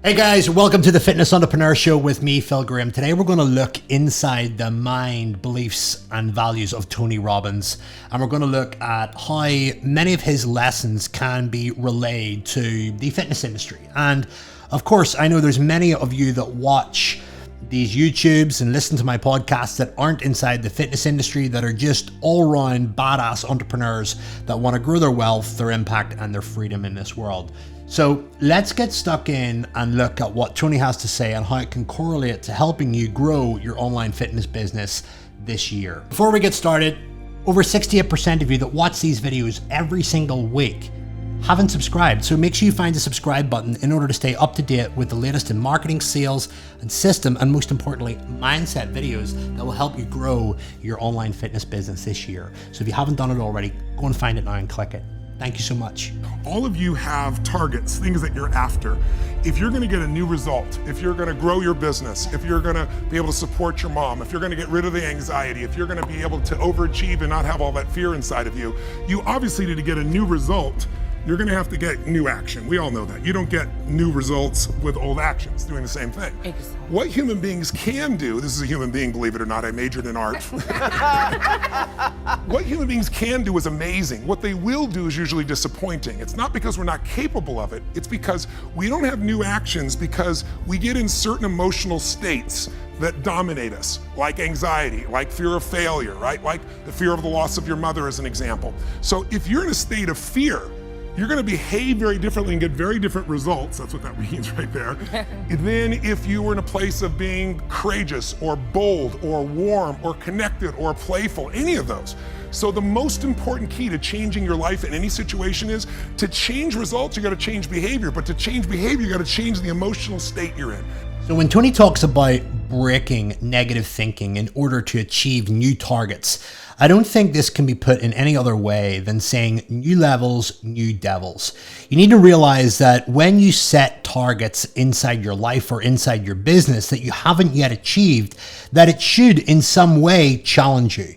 Hey guys, welcome to the Fitness Entrepreneur Show with me, Phil Graham. Today we're going to look inside the mind, beliefs and values of Tony Robbins, and we're going to look at how many of his lessons can be relayed to the fitness industry. And of course, I know there's many of you that watch these YouTubes and listen to my podcasts that aren't inside the fitness industry, that are just all-round badass entrepreneurs that want to grow their wealth, their impact and their freedom in this world. So let's get stuck in and look at what Tony has to say and how it can correlate to helping you grow your online fitness business this year. Before we get started, over 68% of you that watch these videos every single week haven't subscribed. So make sure you find the subscribe button in order to stay up to date with the latest in marketing, sales, and system, and most importantly, mindset videos that will help you grow your online fitness business this year. So if you haven't done it already, go and find it now and click it. Thank you so much. All of you have targets, things that you're after. If you're gonna get a new result, if you're gonna grow your business, if you're gonna be able to support your mom, if you're gonna get rid of the anxiety, if you're gonna be able to overachieve and not have all that fear inside of you, you obviously need to get a new result. You're gonna have to get new action. We all know that. You don't get new results with old actions doing the same thing. Exactly. What human beings can do, this is a human being, believe it or not, I majored in art. What human beings can do is amazing. What they will do is usually disappointing. It's not because we're not capable of it, it's because we don't have new actions because we get in certain emotional states that dominate us, like anxiety, like fear of failure, right? Like the fear of the loss of your mother as an example. So if you're in a state of fear, you're gonna behave very differently and get very different results, that's what that means right there, than if you were in a place of being courageous or bold or warm or connected or playful, any of those. So the most important key to changing your life in any situation is to change results, you gotta change behavior, but to change behavior, you gotta change the emotional state you're in. So when Tony talks about breaking negative thinking in order to achieve new targets, I don't think this can be put in any other way than saying new levels, new devils. You need to realize that when you set targets inside your life or inside your business that you haven't yet achieved, that it should in some way challenge you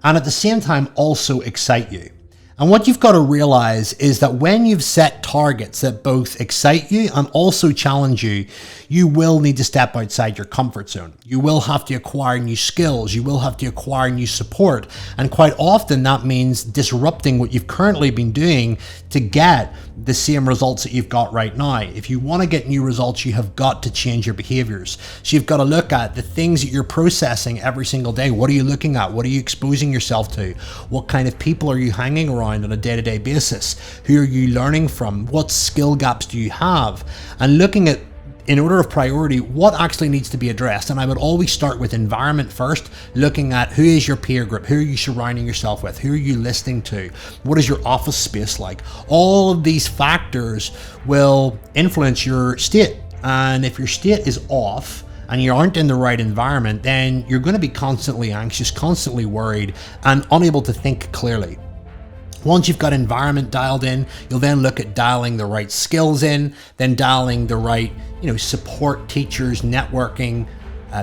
and at the same time also excite you. And what you've got to realize is that when you've set targets that both excite you and also challenge you, you will need to step outside your comfort zone. You will have to acquire new skills. You will have to acquire new support. And quite often that means disrupting what you've currently been doing to get the same results that you've got right now. If you want to get new results, you have got to change your behaviors. So you've got to look at the things that you're processing every single day. What are you looking at? What are you exposing yourself to? What kind of people are you hanging around on a day-to-day basis? Who are you learning from? What skill gaps do you have? And looking at, in order of priority, what actually needs to be addressed. And I would always start with environment first, looking at who is your peer group, who are you surrounding yourself with, who are you listening to, what is your office space like? All of these factors will influence your state. And if your state is off and you aren't in the right environment, then you're going to be constantly anxious, constantly worried, and unable to think clearly. Once you've got environment dialed in, you'll then look at dialing the right skills in, then dialing the right, support, teachers, networking,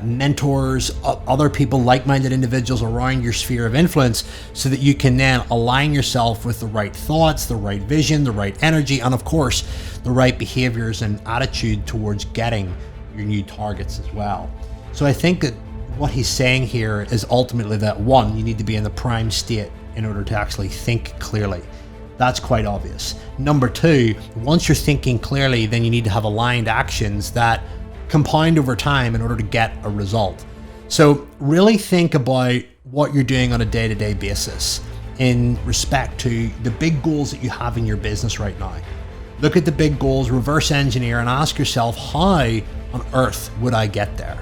mentors, other people, like-minded individuals around your sphere of influence, so that you can then align yourself with the right thoughts, the right vision, the right energy, and of course, the right behaviors and attitude towards getting your new targets as well. So I think that what he's saying here is ultimately that, one, you need to be in the prime state in order to actually think clearly. That's quite obvious. Number two, once you're thinking clearly, then you need to have aligned actions that compound over time in order to get a result. So really think about what you're doing on a day-to-day basis in respect to the big goals that you have in your business right now. Look at the big goals, reverse engineer, and ask yourself, how on earth would I get there?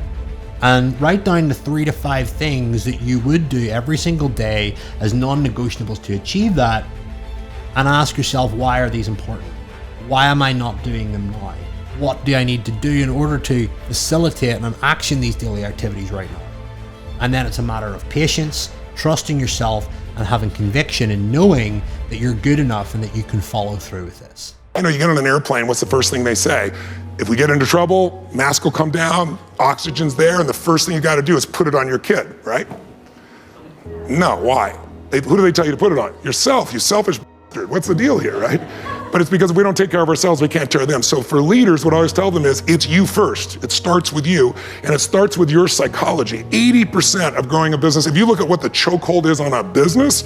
And write down the 3 to 5 things that you would do every single day as non-negotiables to achieve that, and ask yourself, why are these important? Why am I not doing them now? What do I need to do in order to facilitate and action these daily activities right now? And then it's a matter of patience, trusting yourself, and having conviction and knowing that you're good enough and that you can follow through with this. You get on an airplane, what's the first thing they say? If we get into trouble, mask will come down, oxygen's there, and the first thing you gotta do is put it on your kid, right? No, why? Who do they tell you to put it on? Yourself, you selfish bastard. What's the deal here, right? But it's because if we don't take care of ourselves, we can't take care of them. So for leaders, what I always tell them is, it's you first. It starts with you, and it starts with your psychology. 80% of growing a business, if you look at what the chokehold is on a business,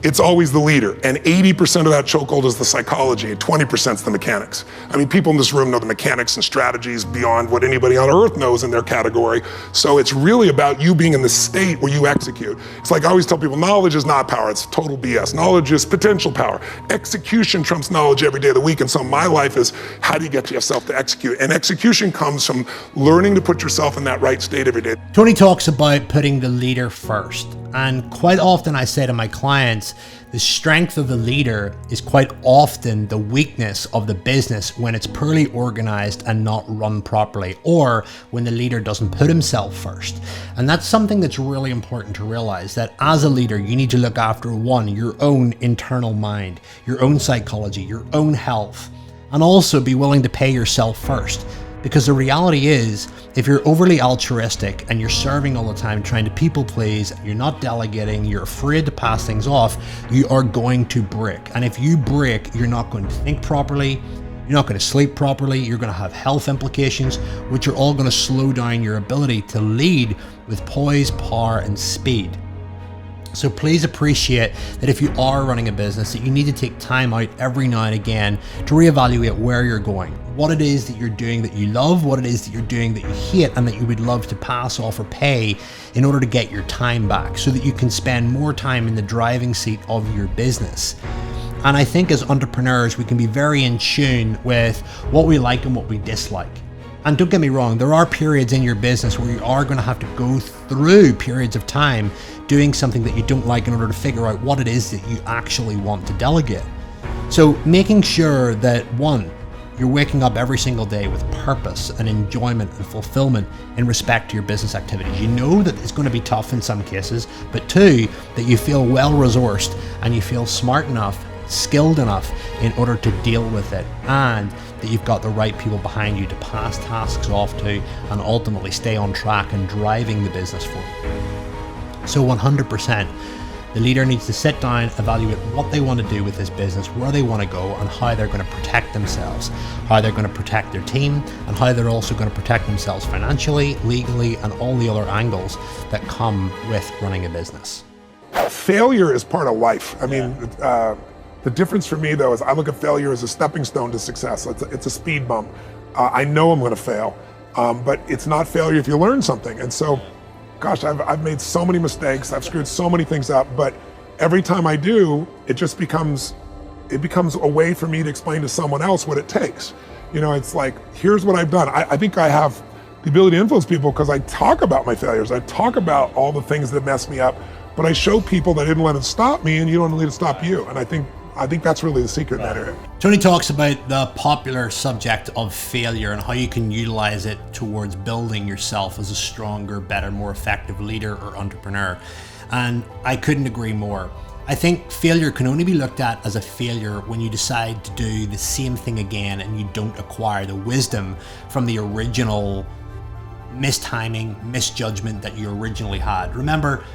it's always the leader. And 80% of that chokehold is the psychology, and 20% is the mechanics. I mean, people in this room know the mechanics and strategies beyond what anybody on earth knows in their category. So it's really about you being in the state where you execute. It's like I always tell people, knowledge is not power, it's total BS. Knowledge is potential power. Execution trumps knowledge every day of the week. And so my life is, how do you get yourself to execute? And execution comes from learning to put yourself in that right state every day. Tony talks about putting the leader first. And quite often I say to my clients, the strength of the leader is quite often the weakness of the business when it's poorly organized and not run properly, or when the leader doesn't put himself first. And that's something that's really important to realize, that as a leader, you need to look after one, your own internal mind, your own psychology, your own health, and also be willing to pay yourself first. Because the reality is, if you're overly altruistic and you're serving all the time, trying to people please, you're not delegating, you're afraid to pass things off, you are going to break. And if you break, you're not going to think properly, you're not going to sleep properly, you're going to have health implications, which are all going to slow down your ability to lead with poise, power, and speed. So please appreciate that if you are running a business, that you need to take time out every now and again to reevaluate where you're going, what it is that you're doing that you love, what it is that you're doing that you hate and that you would love to pass off or pay in order to get your time back so that you can spend more time in the driving seat of your business. And I think as entrepreneurs, we can be very in tune with what we like and what we dislike. And don't get me wrong, there are periods in your business where you are going to have to go through periods of time doing something that you don't like in order to figure out what it is that you actually want to delegate. So making sure that one, you're waking up every single day with purpose and enjoyment and fulfillment in respect to your business activities. You know that it's going to be tough in some cases, but two, that you feel well resourced and you feel smart enough, skilled enough in order to deal with it, and that you've got the right people behind you to pass tasks off to and ultimately stay on track and driving the business forward. So 100%, the leader needs to sit down, evaluate what they want to do with this business, where they want to go, and how they're going to protect themselves, how they're going to protect their team, and how they're also going to protect themselves financially, legally, and all the other angles that come with running a business. Failure is part of life. I mean, the difference for me though is I look at failure as a stepping stone to success. It's a speed bump. I know I'm going to fail, but it's not failure if you learn something. And so, gosh, I've made so many mistakes. I've screwed so many things up, but every time I do, it just becomes a way for me to explain to someone else what it takes. You know, it's like, here's what I've done. I think I have the ability to influence people because I talk about my failures. I talk about all the things that messed me up, but I show people that I didn't let it stop me, and you don't let it stop you. And I think that's really the secret in that area. Tony talks about the popular subject of failure and how you can utilize it towards building yourself as a stronger, better, more effective leader or entrepreneur. And I couldn't agree more. I think failure can only be looked at as a failure when you decide to do the same thing again and you don't acquire the wisdom from the original mistiming, misjudgment that you originally had. Remember,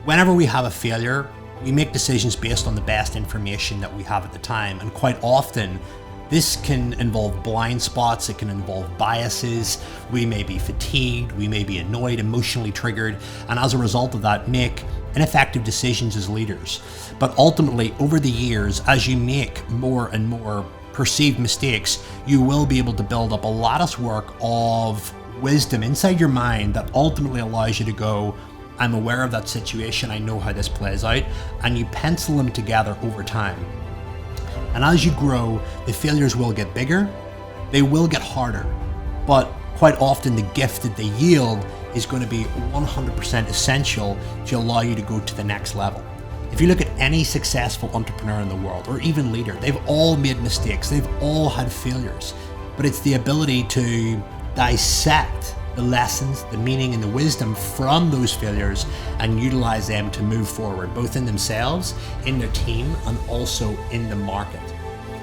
whenever we have a failure, we make decisions based on the best information that we have at the time. And quite often, this can involve blind spots, it can involve biases, we may be fatigued, we may be annoyed, emotionally triggered, and as a result of that, make ineffective decisions as leaders. But ultimately, over the years, as you make more and more perceived mistakes, you will be able to build up a lattice work of wisdom inside your mind that ultimately allows you to go, I'm aware of that situation, I know how this plays out, and you pencil them together over time. And as you grow, the failures will get bigger, they will get harder, but quite often the gift that they yield is going to be 100% essential to allow you to go to the next level. If you look at any successful entrepreneur in the world, or even leader, they've all made mistakes, they've all had failures, but it's the ability to dissect the lessons, the meaning, and the wisdom from those failures and utilize them to move forward, both in themselves, in their team, and also in the market.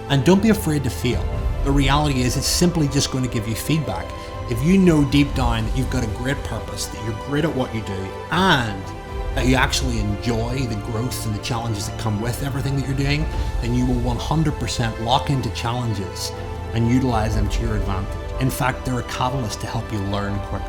And don't be afraid to fail. The reality is it's simply just going to give you feedback. If you know deep down that you've got a great purpose, that you're great at what you do, and that you actually enjoy the growth and the challenges that come with everything that you're doing, then you will 100% lock into challenges and utilize them to your advantage. In fact, they're a catalyst to help you learn quicker.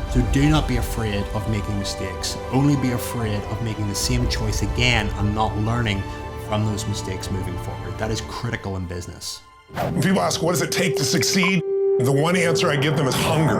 So do not be afraid of making mistakes. Only be afraid of making the same choice again and not learning from those mistakes moving forward. That is critical in business. When people ask, what does it take to succeed? The one answer I give them is hunger.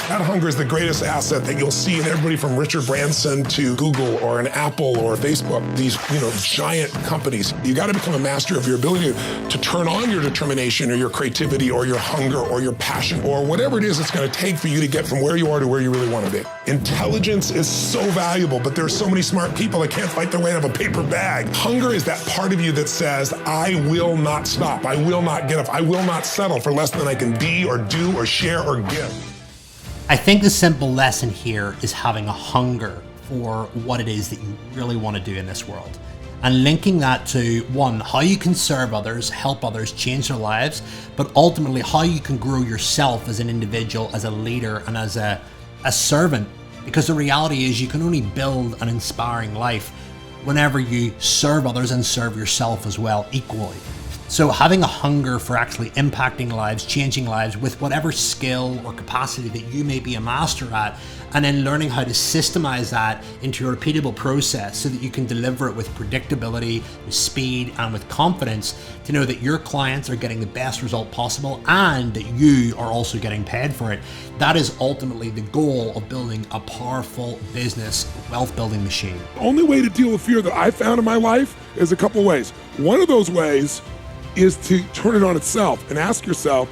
That hunger is the greatest asset that you'll see in everybody from Richard Branson to Google or an Apple or Facebook, these giant companies. You got to become a master of your ability to turn on your determination or your creativity or your hunger or your passion or whatever it is it's going to take for you to get from where you are to where you really want to be. Intelligence is so valuable, but there's so many smart people that can't fight their way out of a paper bag. Hunger is that part of you that says, I will not stop. I will not get up. I will not settle for less than I can be or do or share or give. I think the simple lesson here is having a hunger for what it is that you really want to do in this world. And linking that to, one, how you can serve others, help others, change their lives, but ultimately how you can grow yourself as an individual, as a leader, and as a servant. Because the reality is you can only build an inspiring life whenever you serve others and serve yourself as well equally. So having a hunger for actually impacting lives, changing lives with whatever skill or capacity that you may be a master at, and then learning how to systemize that into a repeatable process so that you can deliver it with predictability, with speed, and with confidence to know that your clients are getting the best result possible and that you are also getting paid for it. That is ultimately the goal of building a powerful business wealth building machine. The only way to deal with fear that I found in my life is a couple ways. One of those ways is to turn it on itself and ask yourself,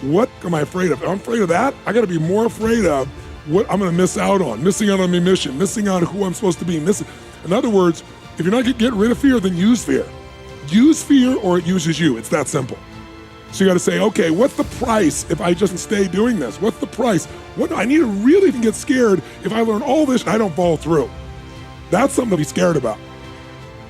what am I afraid of? If I'm afraid of that, I got to be more afraid of what I'm going to miss out on my mission, missing out on who I'm supposed to be. In other words, if you're not going to get rid of fear, then use fear. Use fear or it uses you. It's that simple. So you got to say, okay, what's the price if I just stay doing this? What's the price? What I need to really get scared if I learn all this and I don't follow through. That's something to be scared about.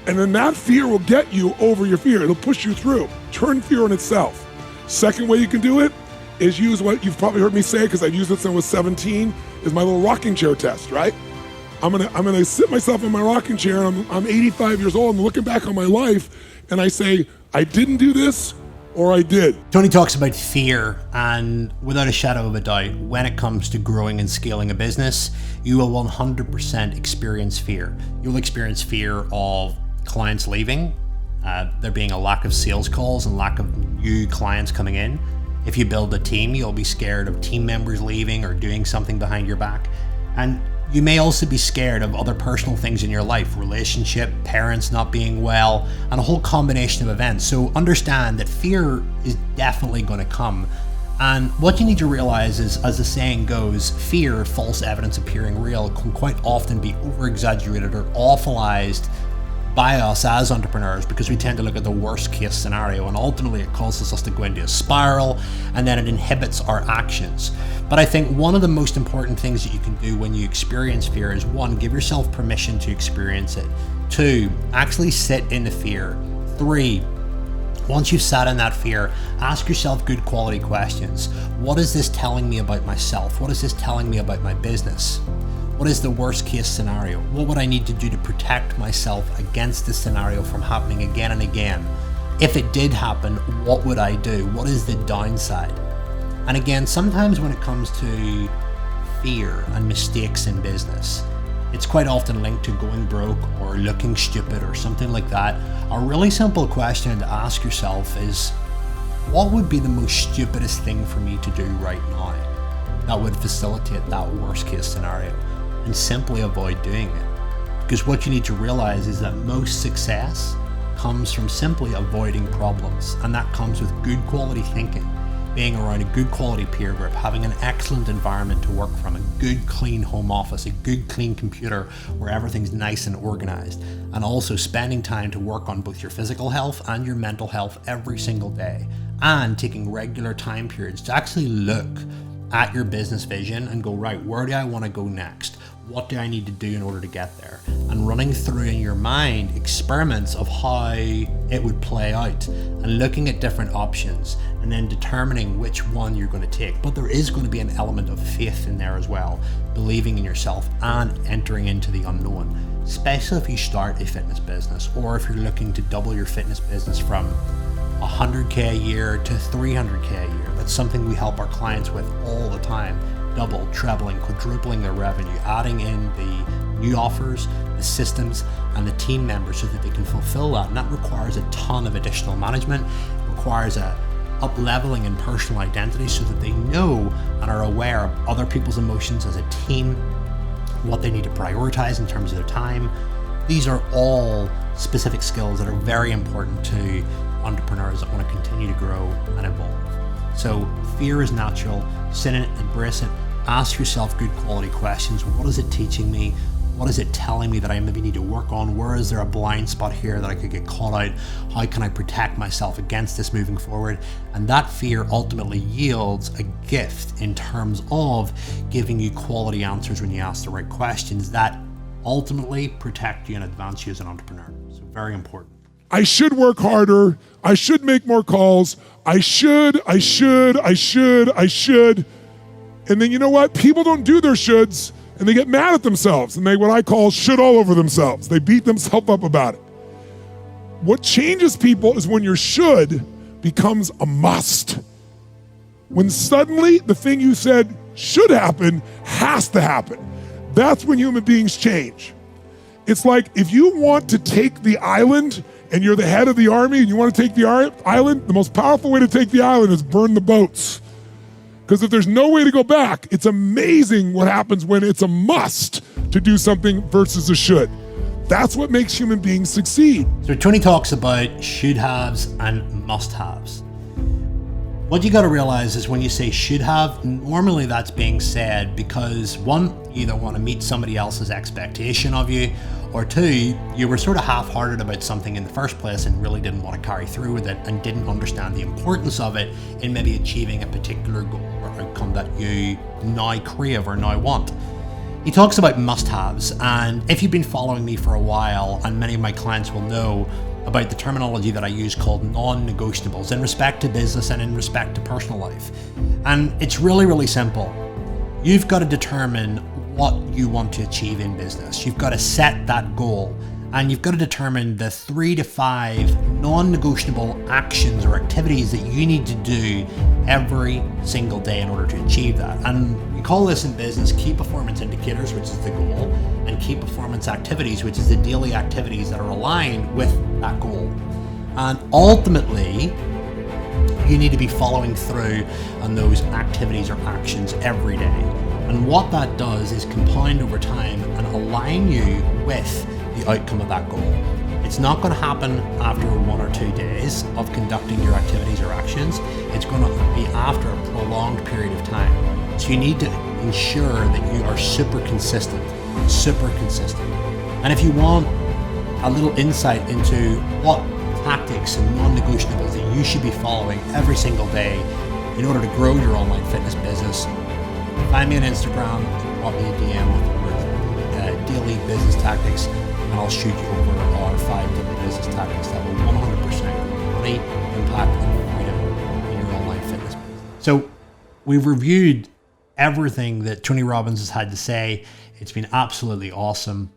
And then that fear will get you over your fear. It'll push you through. Turn fear on itself. Second way you can do it is use what you've probably heard me say, because I've used it since I was 17, is my little rocking chair test, right? I'm gonna sit myself in my rocking chair. I'm 85 years old. I'm looking back on my life, and I say, I didn't do this, or I did. Tony talks about fear, and without a shadow of a doubt, when it comes to growing and scaling a business, you will 100% experience fear. You'll experience fear of clients leaving, there being a lack of sales calls and lack of new clients coming in. If you build a team, you'll be scared of team members leaving or doing something behind your back. And you may also be scared of other personal things in your life, relationship, parents not being well, and a whole combination of events. So understand that fear is definitely going to come. And what you need to realize is, as the saying goes, fear, false evidence appearing real, can quite often be over-exaggerated or awfulized by us as entrepreneurs, because we tend to look at the worst case scenario, and ultimately it causes us to go into a spiral, and then it inhibits our actions. But I think one of the most important things that you can do when you experience fear is, one, give yourself permission to experience it. Two, actually sit in the fear. Three, once you've sat in that fear, ask yourself good quality questions. What is this telling me about myself? What is this telling me about my business? What is the worst case scenario? What would I need to do to protect myself against this scenario from happening again and again? If it did happen, what would I do? What is the downside? And again, sometimes when it comes to fear and mistakes in business, it's quite often linked to going broke or looking stupid or something like that. A really simple question to ask yourself is, what would be the most stupidest thing for me to do right now that would facilitate that worst case scenario? And simply avoid doing it. Because what you need to realize is that most success comes from simply avoiding problems, and that comes with good quality thinking, being around a good quality peer group, having an excellent environment to work from, a good clean home office, a good clean computer where everything's nice and organized, and also spending time to work on both your physical health and your mental health every single day, and taking regular time periods to actually look at your business vision and go, right, where do I want to go next? what do I need to do in order to get there? And running through in your mind experiments of how it would play out and looking at different options and then determining which one you're going to take. But there is going to be an element of faith in there as well, believing in yourself and entering into the unknown, especially if you start a fitness business or if you're looking to double your fitness business from 100K a year to 300K a year. That's something we help our clients with all the time. Double, trebling, quadrupling their revenue, adding in the new offers, the systems, and the team members so that they can fulfill that. And that requires a ton of additional management. It requires a up-leveling in personal identity so that they know and are aware of other people's emotions as a team, what they need to prioritize in terms of their time. These are all specific skills that are very important to entrepreneurs that want to continue to grow and evolve. So fear is natural. Sit in it, embrace it. Ask yourself good quality questions. What is it teaching me? What is it telling me that I maybe need to work on? Where is there a blind spot here that I could get caught out? How can I protect myself against this moving forward? And that fear ultimately yields a gift in terms of giving you quality answers when you ask the right questions that ultimately protect you and advance you as an entrepreneur. So very important. I should work harder. I should make more calls. I should. And then you know what? People don't do their shoulds and they get mad at themselves and they what I call should all over themselves. They beat themselves up about it. What changes people is when your should becomes a must. When suddenly the thing you said should happen has to happen. That's when human beings change. It's like if you want to take the island and you're the head of the army and you want to take the island, the most powerful way to take the island is burn the boats. Because if there's no way to go back, it's amazing what happens when it's a must to do something versus a should. That's what makes human beings succeed. So Tony talks about should-haves and must-haves. What you got to realize is when you say should have, normally that's being said because one, you either want to meet somebody else's expectation of you, or two, you were sort of half-hearted about something in the first place and really didn't want to carry through with it and didn't understand the importance of it in maybe achieving a particular goal or outcome that you now crave or now want. He talks about must-haves, and if you've been following me for a while, and many of my clients will know about the terminology that I use called non-negotiables in respect to business and in respect to personal life. And it's really, really simple. You've got to determine what you want to achieve in business. You've got to set that goal and you've got to determine the 3 to 5 non-negotiable actions or activities that you need to do every single day in order to achieve that. And we call this in business key performance indicators, which is the goal, and key performance activities, which is the daily activities that are aligned with that goal. And ultimately, you need to be following through on those activities or actions every day. And what that does is compound over time and align you with the outcome of that goal. It's not going to happen after 1 or 2 days of conducting your activities or actions. It's going to be after a prolonged period of time. So you need to ensure that you are super consistent. And if you want a little insight into what tactics and non-negotiables that you should be following every single day in order to grow your online fitness business, find me on Instagram, drop me a DM with the word daily business tactics, and I'll shoot you over our 5 daily business tactics that will 100% money, impact, and freedom in your online fitness business. So we've reviewed everything that Tony Robbins has had to say. It's been absolutely awesome.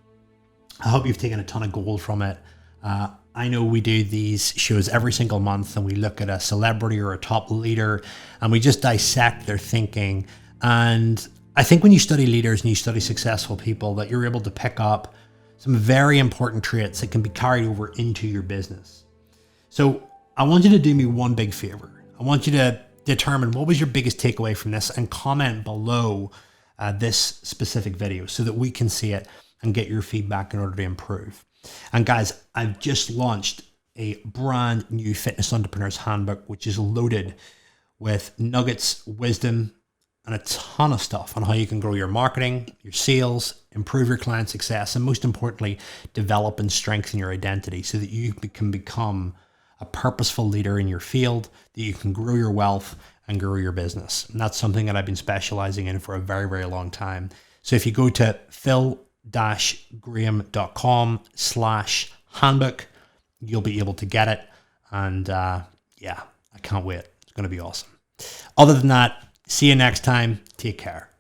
I hope you've taken a ton of gold from it. I know we do these shows every single month and we look at a celebrity or a top leader and we just dissect their thinking. And I think when you study leaders and you study successful people that you're able to pick up some very important traits that can be carried over into your business. So I want you to do me one big favor. I want you to determine what was your biggest takeaway from this and comment below this specific video so that we can see it and get your feedback in order to improve. And guys, I've just launched a brand new Fitness Entrepreneur's Handbook, which is loaded with nuggets, wisdom, and a ton of stuff on how you can grow your marketing, your sales, improve your client success, and most importantly, develop and strengthen your identity so that you can become a purposeful leader in your field, that you can grow your wealth and grow your business. And that's something that I've been specializing in for a very, very long time. So if you go to phil-graham.com/handbook, you'll be able to get it. And yeah, I can't wait. It's going to be awesome. Other than that, see you next time. Take care.